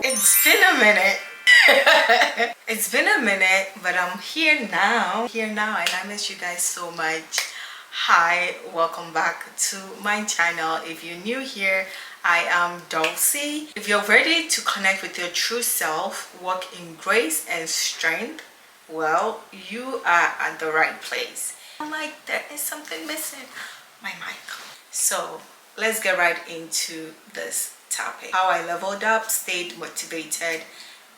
It's been a minute. It's been a minute, but I'm here now. And I miss you guys so much. Hi, welcome back to my channel. If you're new here, I am Dulcie. If you're ready to connect with your true self, walk in grace and strength, well, you are at the right place. I'm like, there is something missing. My mic. So let's get right into this topic. How I leveled up, stayed motivated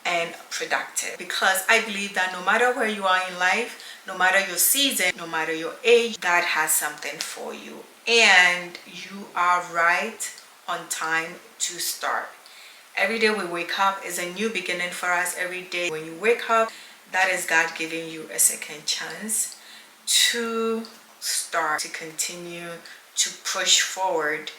and productive. Because I believe that no matter where you are in life, no matter your season, no matter your age, God has something for you. And you are right on time to start. Every day we wake up is a new beginning for us. Every day when you wake up, that is God giving you a second chance to start, to continue, to push forward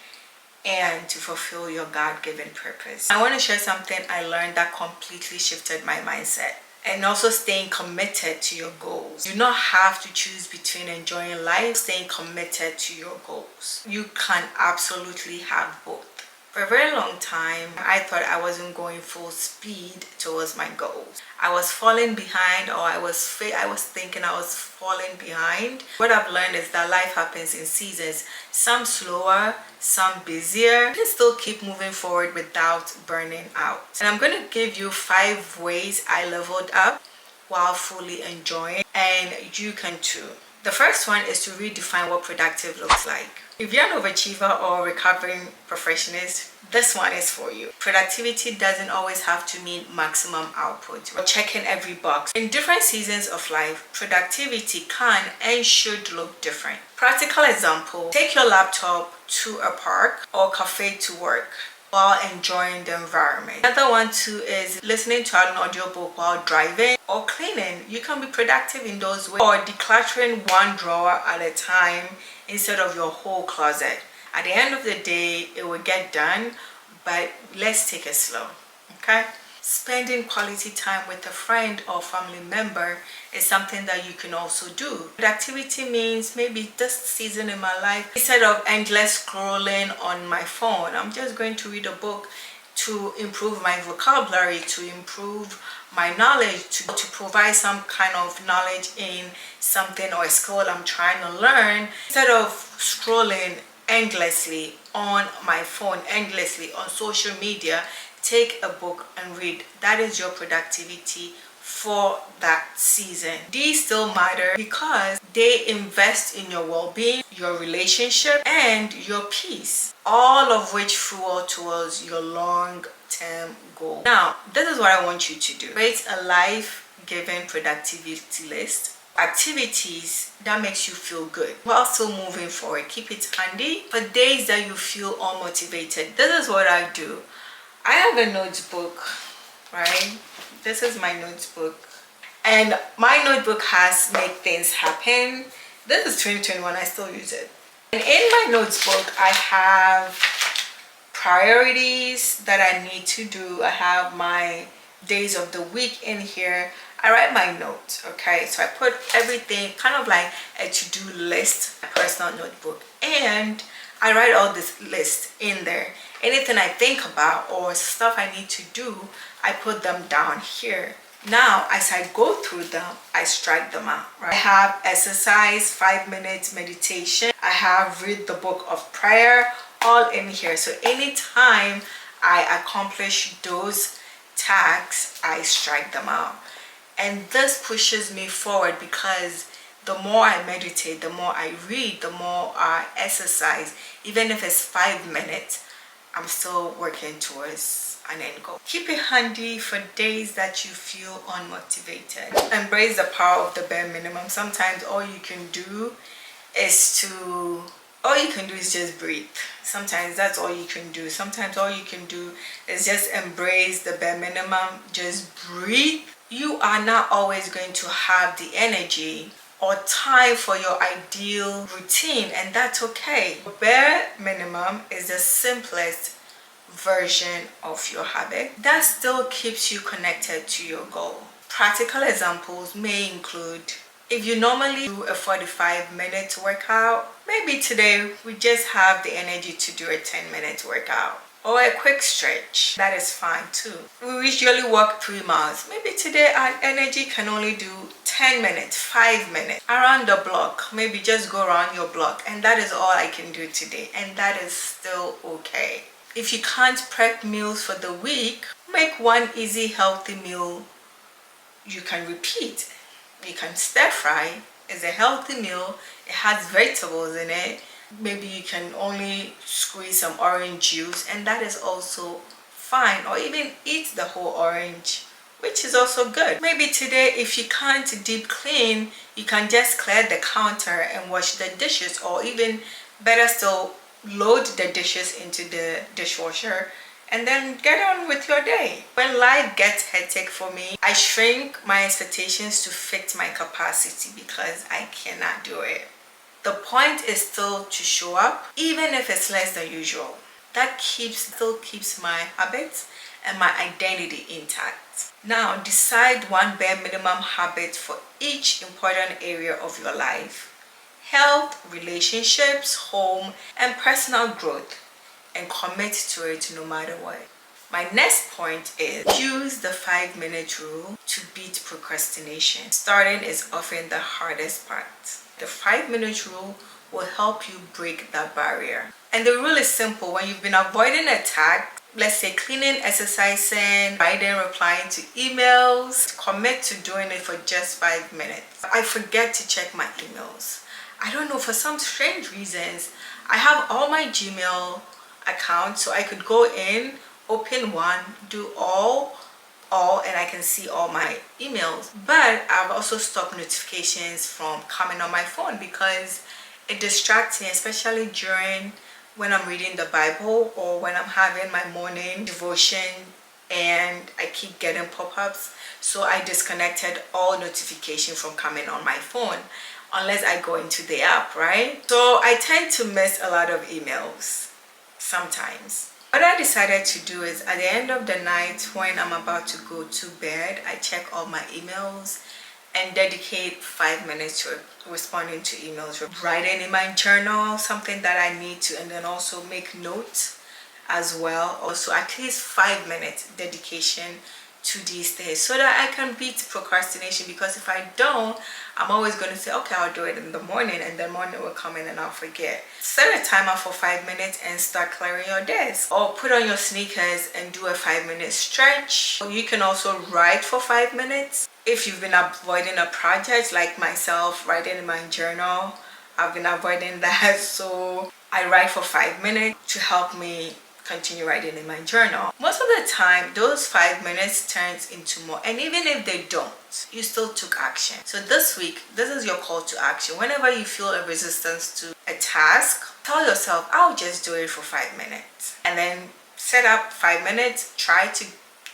and to fulfill your God-given purpose. I want to share something I learned that completely shifted my mindset. And also staying committed to your goals. You do not have to choose between enjoying life, staying committed to your goals. You can absolutely have both. For a very long time, I thought I wasn't going full speed towards my goals. I was falling behind, or I was thinking I was falling behind. What I've learned is that life happens in seasons. Some slower, some busier. You can still keep moving forward without burning out. And I'm going to give you 5 ways I leveled up while fully enjoying, and you can too. The first one is to redefine what productive looks like. If you're an overachiever or recovering perfectionist, this one is for you. Productivity doesn't always have to mean maximum output or checking every box. In different seasons of life, productivity can and should look different. Practical example, take your laptop to a park or cafe to work while enjoying the environment. Another one too is listening to an audiobook while driving or cleaning. You can be productive in those ways. Or decluttering one drawer at a time instead of your whole closet. At the end of the day, it will get done, but let's take it slow, okay? Spending quality time with a friend or family member is something that you can also do. Productivity means maybe this season in my life, instead of endless scrolling on my phone, I'm just going to read a book to improve my vocabulary, to improve my knowledge, to provide some kind of knowledge in something or a skill I'm trying to learn. Instead of scrolling endlessly on my phone, endlessly on social media, take a book and read. That is your productivity for that season. These still matter because they invest in your well-being, your relationship, and your peace, all of which fuel towards your long-term goal. Now, this is what I want you to do. Create a life-giving productivity list. Activities that makes you feel good while still moving forward. Keep it handy for days that you feel unmotivated. This is what I do. I have a notebook, right? This is my notebook, and my notebook has Make Things Happen. This is 2021. I still use it. And in my notebook, I have priorities that I need to do. I have my days of the week in here. I write my notes, okay? So I put everything kind of like a to-do list, a personal notebook, and I write all this list in there. Anything I think about or stuff I need to do, I put them down here. Now, as I go through them, I strike them out, right? I have exercise, 5 minutes meditation. I have read the book of prayer, all in here. So anytime I accomplish those tasks, I strike them out. And this pushes me forward because the more I meditate, the more I read, the more I exercise, even if it's 5 minutes, I'm still working towards an end goal. Keep it handy for days that you feel unmotivated. Embrace the power of the bare minimum. Sometimes all you can do is just breathe. Sometimes that's all you can do. Sometimes all you can do is just embrace the bare minimum. Just breathe. You are not always going to have the energy or time for your ideal routine, and that's okay. Bare minimum is the simplest version of your habit that still keeps you connected to your goal. Practical examples may include, if you normally do a 45-minute workout, maybe today we just have the energy to do a 10-minute workout. or a quick stretch. That is fine too. We usually walk 3 miles. Maybe today our energy can only do 10 minutes, 5 minutes around the block. Maybe just go around your block, and that is all I can do today, and that is still okay. If you can't prep meals for the week, make one easy healthy meal you can repeat. You can stir fry. It's a healthy meal. It has vegetables in it. Maybe you can only squeeze some orange juice, and that is also fine. Or even eat the whole orange, which is also good. Maybe today, if you can't deep clean, you can just clear the counter and wash the dishes, or even better still, load the dishes into the dishwasher and then get on with your day. When life gets hectic for me, I shrink my expectations to fit my capacity because I cannot do it. The point is still to show up, even if it's less than usual. That still keeps my habits and my identity intact. Now, decide one bare minimum habit for each important area of your life: health, relationships, home, and personal growth, and commit to it no matter what. My next point is use the 5-minute rule to beat procrastination. Starting is often the hardest part. The 5-minute rule will help you break that barrier. And the rule is simple. When you've been avoiding a task, let's say cleaning, exercising, writing, replying to emails, commit to doing it for just 5 minutes. I forget to check my emails. I don't know, for some strange reasons, I have all my Gmail accounts, so I could go in, open one, do all, and I can see all my emails. But I've also stopped notifications from coming on my phone because it distracts me, especially during when I'm reading the Bible or when I'm having my morning devotion and I keep getting pop-ups. So I disconnected all notification from coming on my phone unless I go into the app, right? So I tend to miss a lot of emails sometimes. What I decided to do is at the end of the night when I'm about to go to bed, I check all my emails and dedicate 5 minutes to responding to emails, writing in my journal something that I need to, and then also make notes as well. Also at least 5 minutes dedication to these things so that I can beat procrastination, because if I don't, I'm always going to say, okay, I'll do it in the morning, and the morning will come in and I'll forget. Set a timer for 5 minutes and start clearing your desk, or put on your sneakers and do a 5-minute stretch. You can also write for 5 minutes. If you've been avoiding a project like myself, writing in my journal, I've been avoiding that, so I write for 5 minutes to help me continue writing in my journal. Most of the time, those 5 minutes turns into more, and even if they don't, you still took action. So this week, this is your call to action. Whenever you feel a resistance to a task, tell yourself, I'll just do it for 5 minutes, and then set up 5 minutes, try to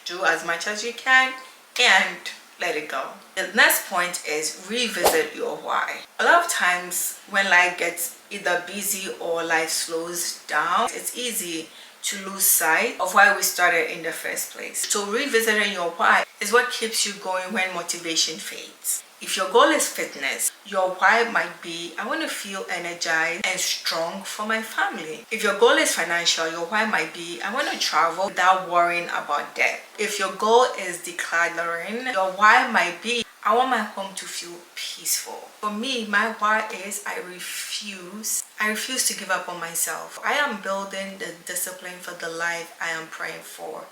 do as much as you can, and let it go. The next point is revisit your why. A lot of times when life gets either busy or life slows down, it's easy to lose sight of why we started in the first place. So revisiting your why is what keeps you going when motivation fades. If your goal is fitness, your why might be, I want to feel energized and strong for my family. If your goal is financial, your why might be, I want to travel without worrying about debt. If your goal is decluttering, your why might be, I want my home to feel peaceful. For me, my why is I refuse to give up on myself. I am building the discipline for the life I am praying for.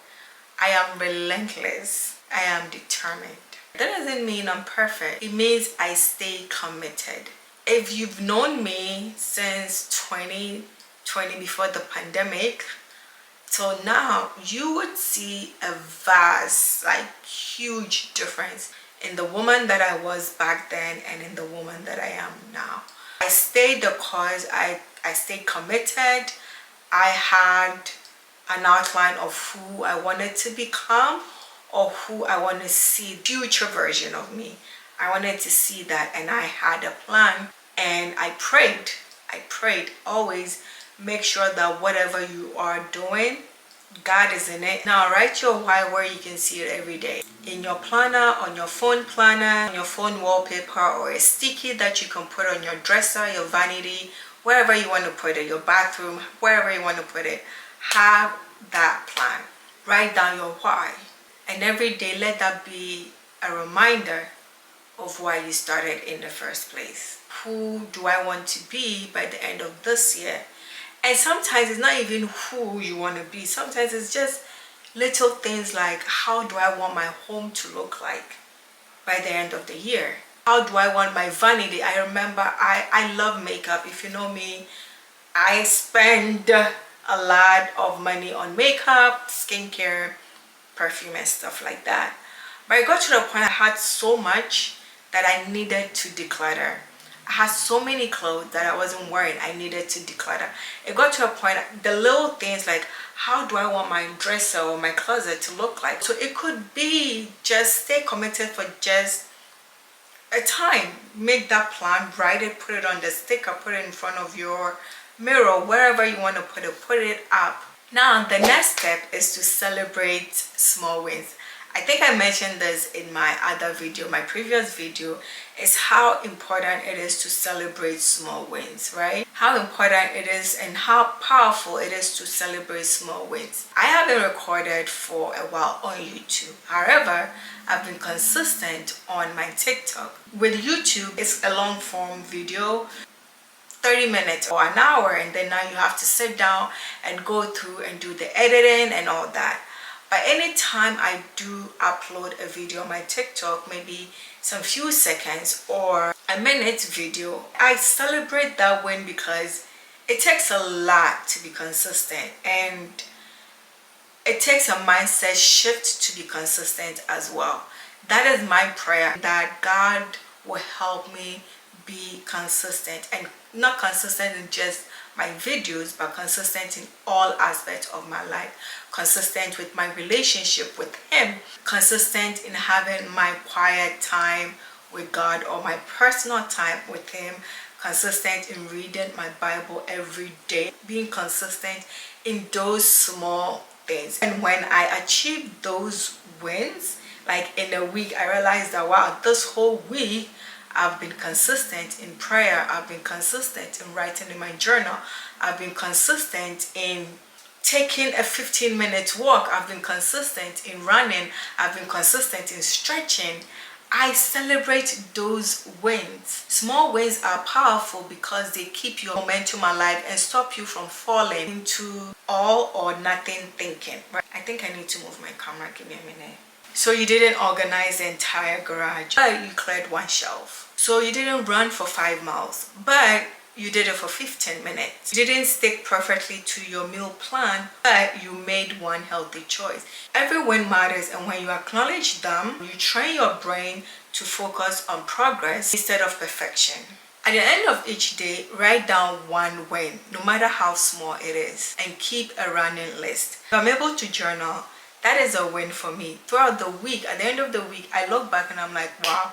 I am relentless. I am determined. That doesn't mean I'm perfect. It means I stay committed. If you've known me since 2020, before the pandemic, till now, you would see a vast, huge difference in the woman that I was back then and in the woman that I am now. I stayed the course. I stayed committed. I had an outline of who I wanted to become, or who I want to see future version of me. I wanted to see that, and I had a plan, and I prayed always make sure that whatever you are doing, God is in it. Now write your why where you can see it every day. In your planner, on your phone planner, on your phone wallpaper, or a sticky that you can put on your dresser, your vanity, wherever you want to put it, your bathroom, wherever you want to put it. Have that plan. Write down your why. And every day let that be a reminder of why you started in the first place. Who do I want to be by the end of this year? And sometimes it's not even who you want to be. Sometimes it's just little things like, how do I want my home to look like by the end of the year? How do I want my vanity? I remember I love makeup. If you know me, I spend a lot of money on makeup, skincare, perfume and stuff like that. But I got to the point I had so much that I needed to declutter. I had so many clothes that I wasn't wearing. I needed to declutter. It got to a point, the little things like, how do I want my dresser or my closet to look like? So it could be just stay committed for just a time. Make that plan, write it, put it on the sticker, put it in front of your mirror, wherever you want to put it up. Now the next step is to celebrate small wins. I think I mentioned this in my other video, my previous video, is how important it is to celebrate small wins, right? How important it is and how powerful it is to celebrate small wins. I haven't recorded for a while on YouTube. However, I've been consistent on my TikTok. With YouTube, it's a long form video, 30 minutes or an hour, and then now you have to sit down and go through and do the editing and all that. But anytime I do upload a video on my TikTok, maybe some few seconds or a minute video, I celebrate that win because it takes a lot to be consistent, and it takes a mindset shift to be consistent as well. That is my prayer, that God will help me be consistent, and not consistent in just my videos, but consistent in all aspects of my life. Consistent with my relationship with Him, consistent in having my quiet time with God or my personal time with Him, consistent in reading my Bible every day, being consistent in those small things. And when I achieve those wins, like in a week, I realized that wow, this whole week I've been consistent in prayer, I've been consistent in writing in my journal, I've been consistent in taking a 15-minute walk, I've been consistent in running, I've been consistent in stretching. I celebrate those wins. Small wins are powerful because they keep your momentum alive and stop you from falling into all or nothing thinking. I think I need to move my camera, give me a minute. So you didn't organize the entire garage, but you cleared one shelf. So you didn't run for 5 miles, but you did it for 15 minutes. You didn't stick perfectly to your meal plan, but you made one healthy choice. Every win matters, and when you acknowledge them, you train your brain to focus on progress instead of perfection. At the end of each day, write down one win, no matter how small it is, and keep a running list. If I'm able to journal, that is a win for me. Throughout the week, at the end of the week, I look back and I'm like, wow,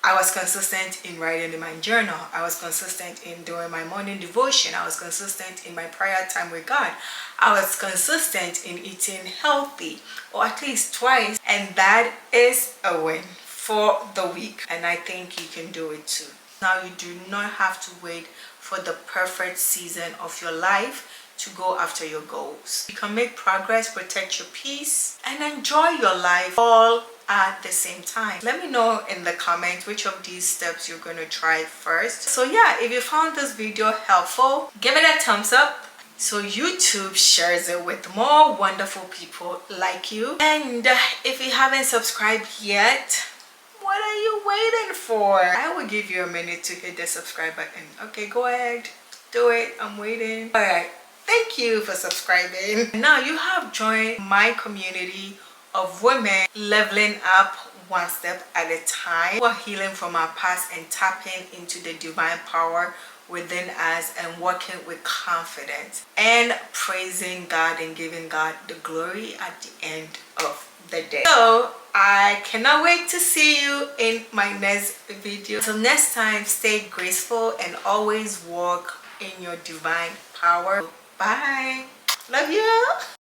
I was consistent in writing in my journal. I was consistent in doing my morning devotion. I was consistent in my prayer time with God. I was consistent in eating healthy, or at least twice. And that is a win for the week. And I think you can do it too. Now you do not have to wait for the perfect season of your life to go after your goals. You can make progress, protect your peace, and enjoy your life all at the same time. Let me know in the comments which of these steps you're going to try first. So yeah, if you found this video helpful, give it a thumbs up so YouTube shares it with more wonderful people like you. And if you haven't subscribed yet, what are you waiting for? I will give you a minute to hit the subscribe button. Okay, go ahead, do it. I'm waiting. All right, thank you for subscribing. Now you have joined my community of women leveling up one step at a time. We're healing from our past and tapping into the divine power within us and working with confidence and praising God and giving God the glory at the end of the day. So I cannot wait to see you in my next video. Till next time, stay graceful and always walk in your divine power. Bye. Love you.